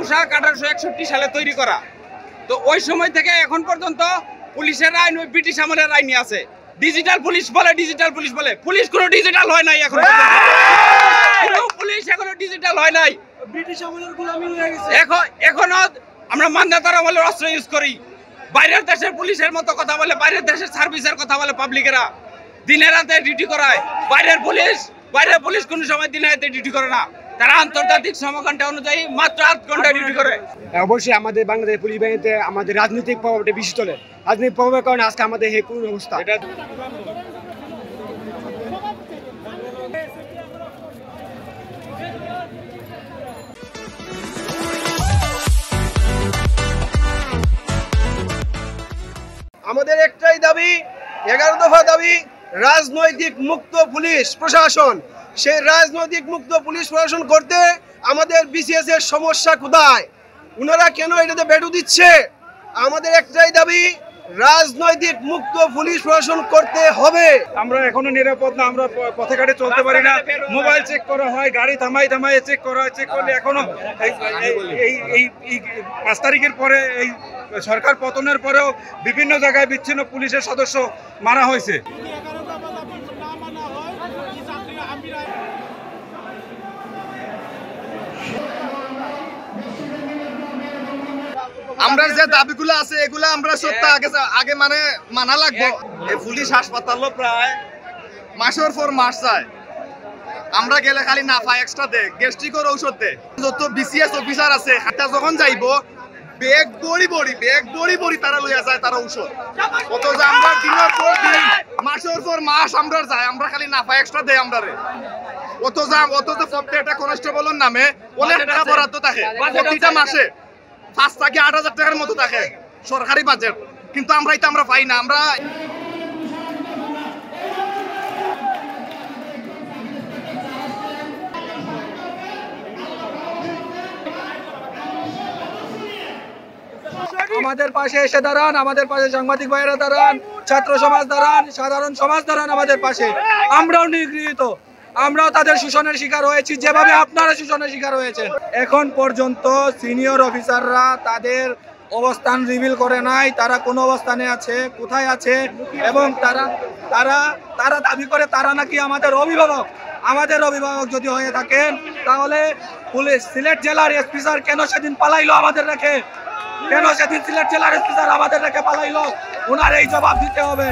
পোশাক 1861 সালে তৈরি করা। তো ওই সময় থেকে এখন পর্যন্ত পুলিশের আইন ওই ব্রিটিশ আমলের আইনই আছে। ডিজিটাল পুলিশ বলে, পুলিশ কোনো ডিজিটাল হয় নাই এখন পর্যন্ত। পুলিশ এখনো ডিজিটাল হয় নাই, ব্রিটিশ আমলের গোলামি হয়ে গেছে। এখনো আমরা মান্দাতার আমলের অস্ত্র ইউজ করি। বাইরের দেশের পুলিশের মতো কথা বলে, বাইরের দেশের সার্ভিসের কথা বলে পাবলিকেরা, দিনে রাতে ডিউটি করায়। বাইরের পুলিশ কোন সময় দিনে রাতে ডিউটি করে না, তারা আন্তর্জাতিক সমঘন্টা অনুযায়ী মাত্র 8 ঘন্টা ডিউটি করে। অবশ্যই আমাদের বাংলাদেশ পুলিশ বাহিনীতে আমাদের রাজনৈতিক প্রভাবটা বেশি চলে। রাজনৈতিক প্রভাবের কারণে আজকে আমাদের এই করুণ অবস্থা। আমাদের একটাই দাবি, 11 দফা দাবি, রাজনৈতিক মুক্ত পুলিশ প্রশাসন। সেই রাজনৈতিক মুক্ত পুলিশ প্রশাসন করতে আমাদের বিসিএস এর সমস্যা কোথায়? ওনারা কেন এটাতে বেটু দিচ্ছে? আমাদের একটাই দাবি, রাজনৈতিক মুক্ত পুলিশ প্রশাসন করতে হবে। আমরা এখনো নিরাপদ না, আমরা পথে ঘাটে চলতে পারি না। মোবাইল চেক করা হয়, গাড়ি থামাই চেক করা হয়, চেক করলে এখনো এই 5 তারিখের পরে, এই সরকার পতনের পরেও বিভিন্ন জায়গায় বিচ্ছিন্ন পুলিশের সদস্য মারা হয়েছে। আমরা যে দাবিগুলো আছে এগুলো আমরা সত্য আগে মানে মানা লাগবে। এই পুলিশ হাসপাতালও প্রায় মাসের পর মাস যায়, আমরা গেলে খালি নাফা এক্সট্রা দে, গ্যাস্ট্রিকের ঔষধ দে। যত বিসিএস অফিসার আছে হাতে যখন যাইব ব্যাগ বড়ি তারা লইয়া যায় তারা ঔষধ। অথচ আমরা দিনের পর দিন মাসের পর মাস আমরা যাই, আমরা খালি নাফা এক্সট্রা দেয় আমরা রে। অথচ প্রত্যেকটা কনস্টেবলের নামে অনেক টাকা বরাদ্দ থাকে, প্রতিটা মাসে 5 থেকে 8,000 টাকার মতো থাকে সরকারি বাজেট, কিন্তু আমরা পাই না। আমরা আমাদের পাশে এসে দাঁড়ান, আমাদের পাশে সাংবাদিক ভাইয়েরা দাঁড়ান, ছাত্র সমাজ দাঁড়ান, সাধারণ সমাজ দাঁড়ান আমাদের পাশে। আমরাও নিগৃহীত, আমরাও তাদের শোষণের শিকার হয়েছি যেভাবে আপনারা শোষণের শিকার হয়েছেন। এখন পর্যন্ত সিনিয়র অফিসাররা তাদের অবস্থান রিভিল করে নাই, তারা কোন অবস্থানে আছে, কোথায় আছে, এবং তারা দাবি করে তারা নাকি আমাদের অভিভাবক। আমাদের অভিভাবক যদি হয়ে থাকেন তাহলে পুলিশ সিলেট জেলার এসপি স্যার কেন সেদিন পালাইলো আমাদের রেখে? কেন সেদিন সিলেট জেলার এসপি স্যার আমাদের রেখে পালাইলো? ওনার এই জবাব দিতে হবে।